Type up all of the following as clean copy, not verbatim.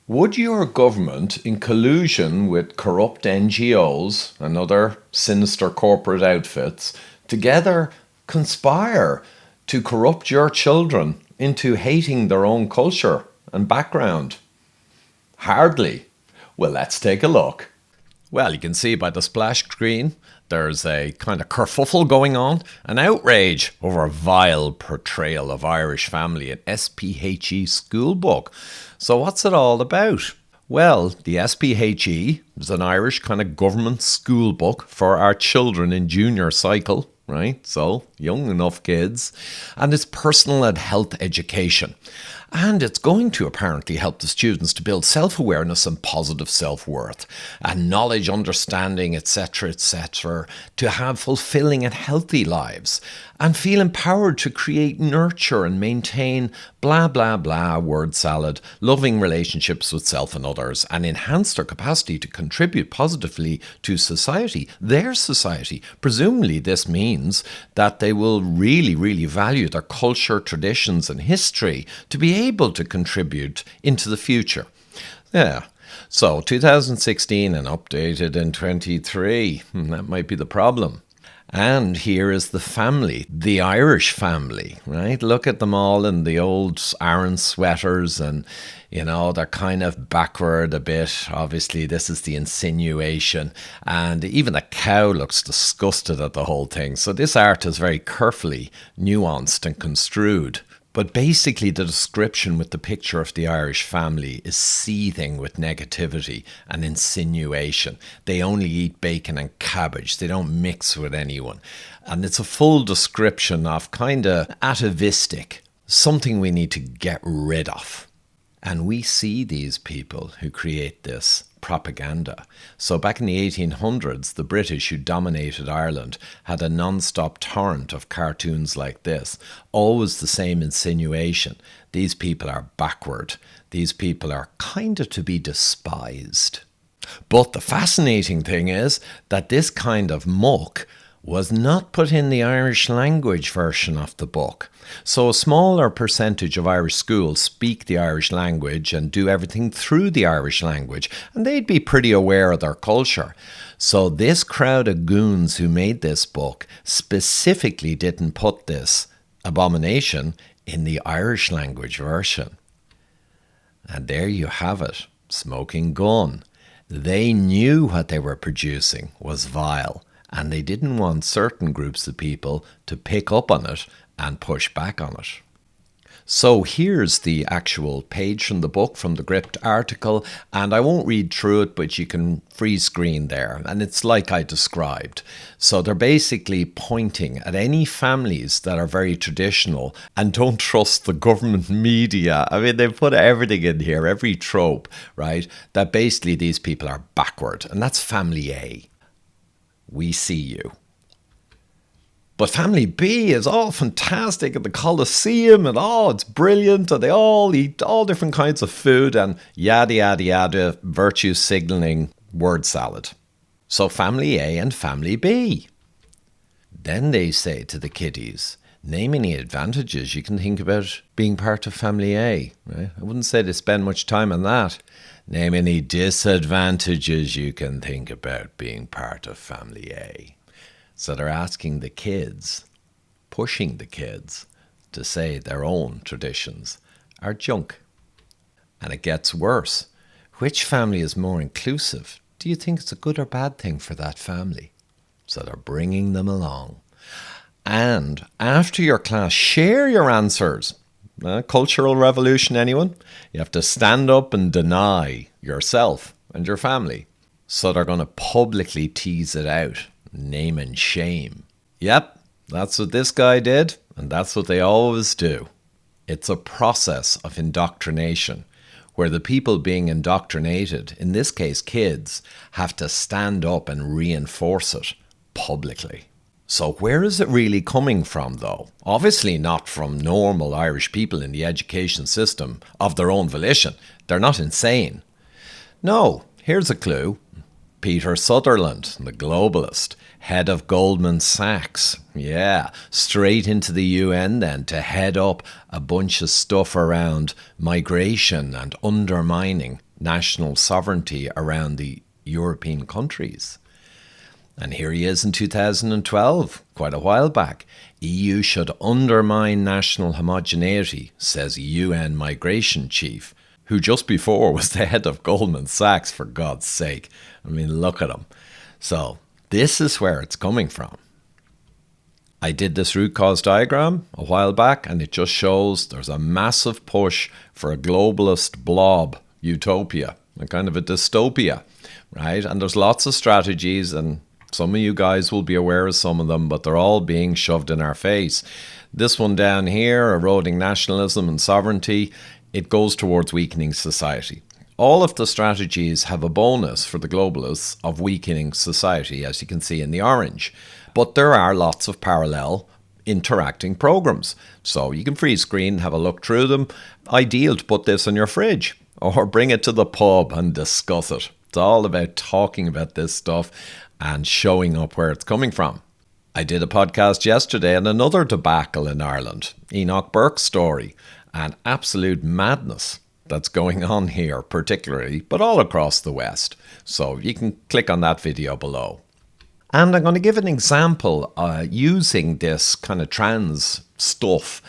Would your government, in collusion with corrupt NGOs and other sinister corporate outfits, together conspire to corrupt your children into hating their own culture and background? Hardly. Well, let's take a look. Well, you can see by the splash screen, there's a kind of kerfuffle going on, an outrage over a vile portrayal of Irish family in SPHE schoolbook. So what's it all about? Well, the SPHE is an Irish kind of government school book for our children in junior cycle, right? So young enough kids. And it's personal and health education. And it's going to apparently help the students to build self-awareness and positive self-worth and knowledge, understanding, etc., to have fulfilling and healthy lives and feel empowered to create, nurture and maintain blah, blah, blah, word salad, loving relationships with self and others, and enhance their capacity to contribute positively to society, their society. Presumably this means that they will really, really value their culture, traditions and history to be able to contribute into the future. Yeah. So 2016 and updated in 23. That might be the problem. And here is the family, the Irish family, right? Look at them all in the old Aran sweaters and, they're kind of backward a bit. Obviously, this is the insinuation. And even the cow looks disgusted at the whole thing. So this art is very carefully nuanced and construed. But basically the description with the picture of the Irish family is seething with negativity and insinuation. They only eat bacon and cabbage. They don't mix with anyone. And it's a full description of kind of atavistic, something we need to get rid of. And we see these people who create this propaganda. So back in the 1800s, the British, who dominated Ireland, had a non-stop torrent of cartoons like this. Always the same insinuation. These people are backward. These people are kind of to be despised. But the fascinating thing is that this kind of muck was not put in the Irish language version of the book. So a smaller percentage of Irish schools speak the Irish language and do everything through the Irish language, and they'd be pretty aware of their culture. So this crowd of goons who made this book specifically didn't put this abomination in the Irish language version. And there you have it, smoking gun. They knew what they were producing was vile. And they didn't want certain groups of people to pick up on it and push back on it. So here's the actual page from the book, from the Gript article, and I won't read through it, but you can freeze screen there, and it's like I described. So they're basically pointing at any families that are very traditional and don't trust the government media. I mean, they put everything in here, every trope, right? That basically these people are backward, and that's family A. We see you. But family B is all fantastic at the Colosseum and it's brilliant and they all eat all different kinds of food and yada yada yada, virtue signaling word salad. So family A and family B. Then they say to the kiddies, name any advantages you can think about being part of family A. Right? I wouldn't say they spend much time on that. Name any disadvantages you can think about being part of family A. So they're asking the kids, pushing the kids to say their own traditions are junk. And it gets worse. Which family is more inclusive? Do you think it's a good or bad thing for that family? So they're bringing them along. And after your class, share your answers. Cultural revolution, anyone? You have to stand up and deny yourself and your family. So they're going to publicly tease it out, name and shame. Yep, that's what this guy did, and that's what they always do. It's a process of indoctrination, where the people being indoctrinated, in this case kids, have to stand up and reinforce it publicly. So where is it really coming from, though? Obviously not from normal Irish people in the education system of their own volition. They're not insane. No, here's a clue. Peter Sutherland, the globalist, head of Goldman Sachs. Yeah, straight into the UN then to head up a bunch of stuff around migration and undermining national sovereignty around the European countries. And here he is in 2012, quite a while back. EU should undermine national homogeneity, says UN migration chief, who just before was the head of Goldman Sachs, for God's sake. I mean, look at him. So this is where it's coming from. I did this root cause diagram a while back, and it just shows there's a massive push for a globalist blob utopia, a kind of a dystopia, right? And there's lots of strategies, and some of you guys will be aware of some of them, but they're all being shoved in our face. This one down here, eroding nationalism and sovereignty, it goes towards weakening society. All of the strategies have a bonus for the globalists of weakening society, as you can see in the orange. But there are lots of parallel interacting programs. So you can freeze screen, have a look through them. Ideal to put this on your fridge or bring it to the pub and discuss it. It's all about talking about this stuff and showing up where it's coming from. I did a podcast yesterday on another debacle in Ireland, Enoch Burke's story, and absolute madness that's going on here particularly, but all across the West. So you can click on that video below. And I'm going to give an example using this kind of trans stuff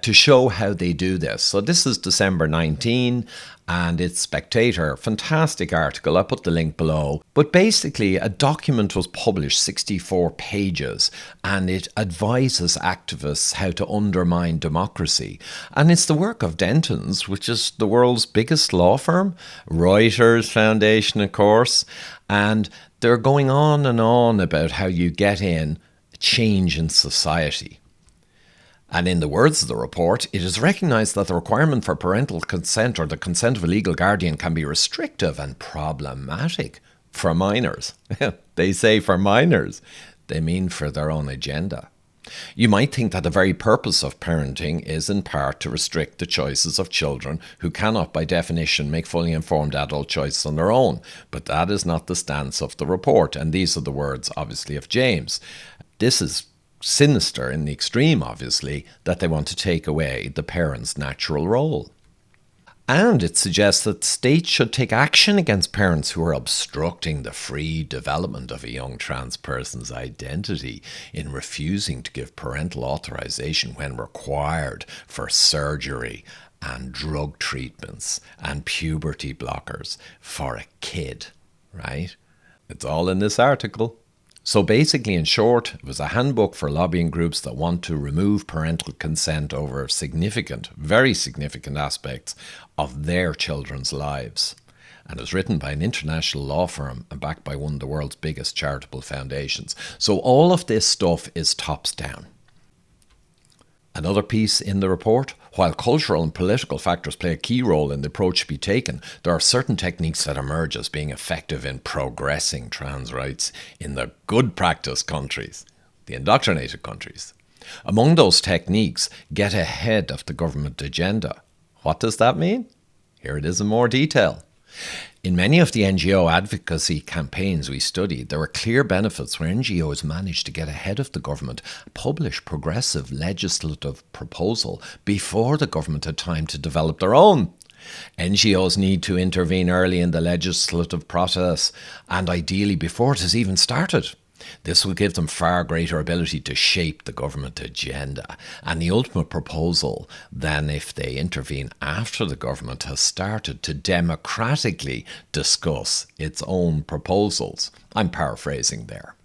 to show how they do this. So this is December 19 and it's Spectator. Fantastic article. I'll put the link below. But basically a document was published, 64 pages, and it advises activists how to undermine democracy. And it's the work of Dentons, which is the world's biggest law firm, Reuters Foundation, of course. And they're going on and on about how you get in change in society. And in the words of the report, it is recognised that the requirement for parental consent or the consent of a legal guardian can be restrictive and problematic for minors. They say for minors. They mean for their own agenda. You might think that the very purpose of parenting is in part to restrict the choices of children who cannot by definition make fully informed adult choices on their own. But that is not the stance of the report. And these are the words, obviously, of James. This is sinister in the extreme, obviously, that they want to take away the parent's natural role. And it suggests that states should take action against parents who are obstructing the free development of a young trans person's identity in refusing to give parental authorization when required for surgery and drug treatments and puberty blockers for a kid, right? It's all in this article. So basically, in short, it was a handbook for lobbying groups that want to remove parental consent over significant, very significant aspects of their children's lives. And it was written by an international law firm and backed by one of the world's biggest charitable foundations. So all of this stuff is tops down. Another piece in the report, while cultural and political factors play a key role in the approach to be taken, there are certain techniques that emerge as being effective in progressing trans rights in the good practice countries, the indoctrinated countries. Among those techniques, get ahead of the government agenda. What does that mean? Here it is in more detail. In many of the NGO advocacy campaigns we studied, there were clear benefits where NGOs managed to get ahead of the government, publish progressive legislative proposal before the government had time to develop their own. NGOs need to intervene early in the legislative process and ideally before it has even started. This will give them far greater ability to shape the government agenda and the ultimate proposal than if they intervene after the government has started to democratically discuss its own proposals. I'm paraphrasing there.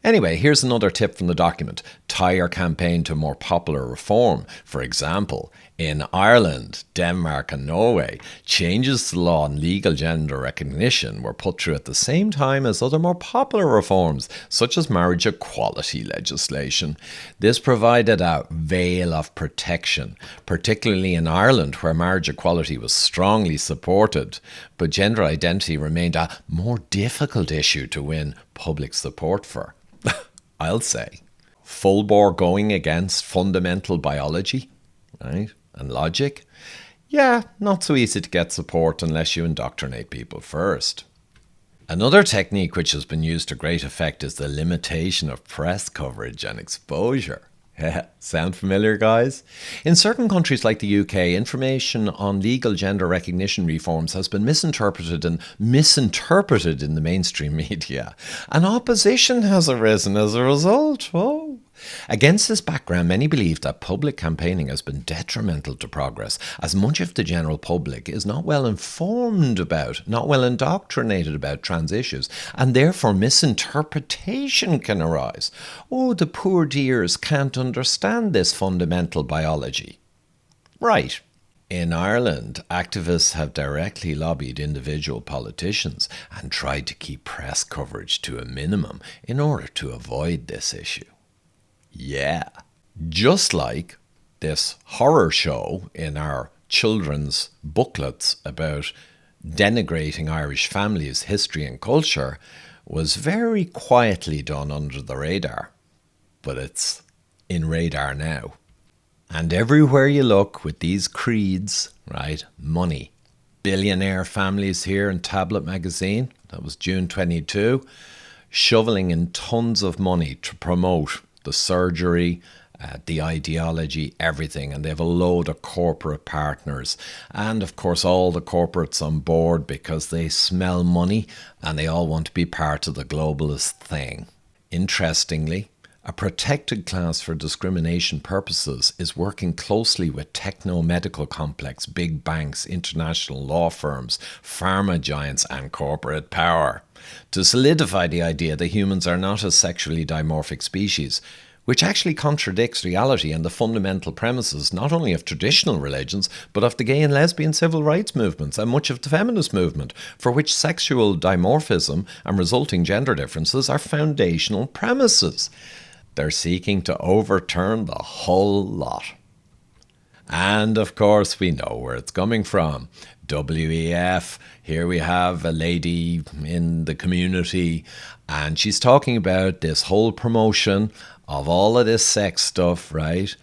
Anyway, here's another tip from the document. Tie your campaign to more popular reform. For example, in Ireland, Denmark and Norway, changes to the law on legal gender recognition were put through at the same time as other more popular reforms, such as marriage equality legislation. This provided a veil of protection, particularly in Ireland, where marriage equality was strongly supported, but gender identity remained a more difficult issue to win public support for. I'll say. Full bore going against fundamental biology, right, and logic. Yeah, not so easy to get support unless you indoctrinate people first. Another technique which has been used to great effect is the limitation of press coverage and exposure. Sound familiar, guys? In certain countries like the UK, information on legal gender recognition reforms has been misinterpreted in the mainstream media, and opposition has arisen as a result. Oh. Against this background, many believe that public campaigning has been detrimental to progress, as much of the general public is not well informed about, not well indoctrinated about trans issues, and therefore misinterpretation can arise. Oh, the poor dears can't understand this fundamental biology. Right. In Ireland, activists have directly lobbied individual politicians and tried to keep press coverage to a minimum in order to avoid this issue. Yeah, just like this horror show in our children's booklets about denigrating Irish families, history and culture was very quietly done under the radar, but it's in radar now. And everywhere you look with these creeds, right, money. Billionaire Families here in Tablet magazine, that was June 22, shoveling in tons of money to promote the surgery, the ideology, everything. And they have a load of corporate partners. And of course, all the corporates on board because they smell money and they all want to be part of the globalist thing. Interestingly, a protected class for discrimination purposes is working closely with techno-medical complex, big banks, international law firms, pharma giants and corporate power to solidify the idea that humans are not a sexually dimorphic species, which actually contradicts reality and the fundamental premises not only of traditional religions, but of the gay and lesbian civil rights movements and much of the feminist movement, for which sexual dimorphism and resulting gender differences are foundational premises. They're seeking to overturn the whole lot. And of course, we know where it's coming from. WEF, here we have a lady in the community, and she's talking about this whole promotion of all of this sex stuff, right?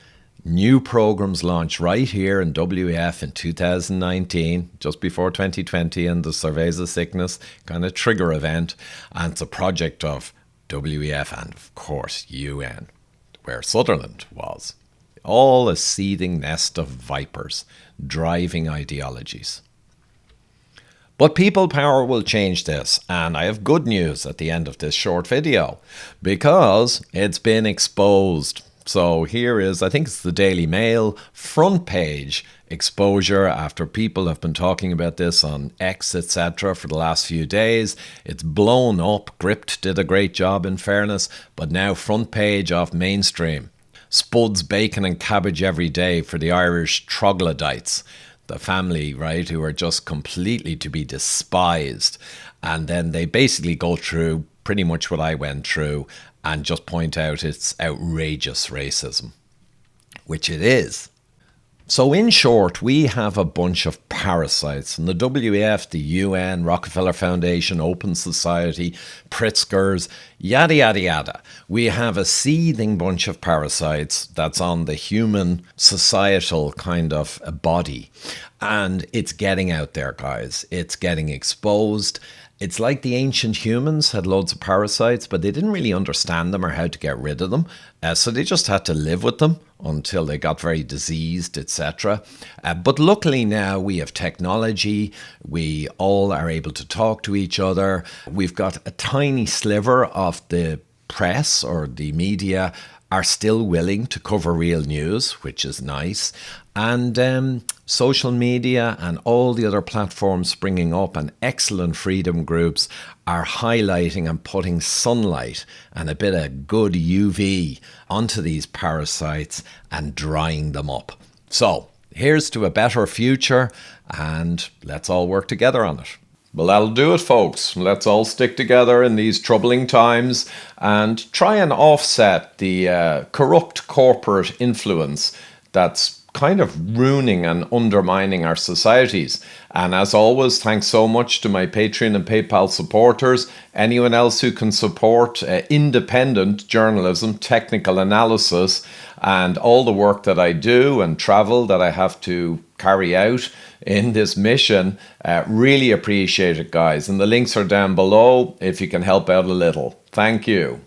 New programs launched right here in WEF in 2019, just before 2020 and the Surveys of Sickness kind of trigger event. And it's a project of WEF and, of course, UN, where Sutherland was. All a seething nest of vipers, driving ideologies. But people power will change this, and I have good news at the end of this short video, because it's been exposed. So here is, I think it's the Daily Mail front page exposure after people have been talking about this on X, etc. for the last few days. It's blown up. Gript did a great job in fairness, but now front page off Mainstream. Spuds, bacon and cabbage every day for the Irish troglodytes. The family, right, who are just completely to be despised. And then they basically go through pretty much what I went through and just point out it's outrageous racism, which it is. So in short, we have a bunch of parasites, and the WEF, the UN, Rockefeller Foundation, Open Society, Pritzkers, yada, yada, yada. We have a seething bunch of parasites that's on the human societal kind of body. And it's getting out there, guys. It's getting exposed. It's like the ancient humans had loads of parasites, but they didn't really understand them or how to get rid of them. So they just had to live with them until they got very diseased, etc. But luckily now we have technology. We all are able to talk to each other. We've got a tiny sliver of the press or the media are still willing to cover real news, which is nice. And social media and all the other platforms springing up and excellent freedom groups are highlighting and putting sunlight and a bit of good UV onto these parasites and drying them up. So here's to a better future, and let's all work together on it. Well, that'll do it, folks. Let's all stick together in these troubling times and try and offset the corrupt corporate influence that's kind of ruining and undermining our societies. And as always, thanks so much to my Patreon and PayPal supporters. Anyone else who can support independent journalism, technical analysis, and all the work that I do and travel that I have to carry out in this mission, really appreciate it, guys. And the links are down below if you can help out a little. Thank you.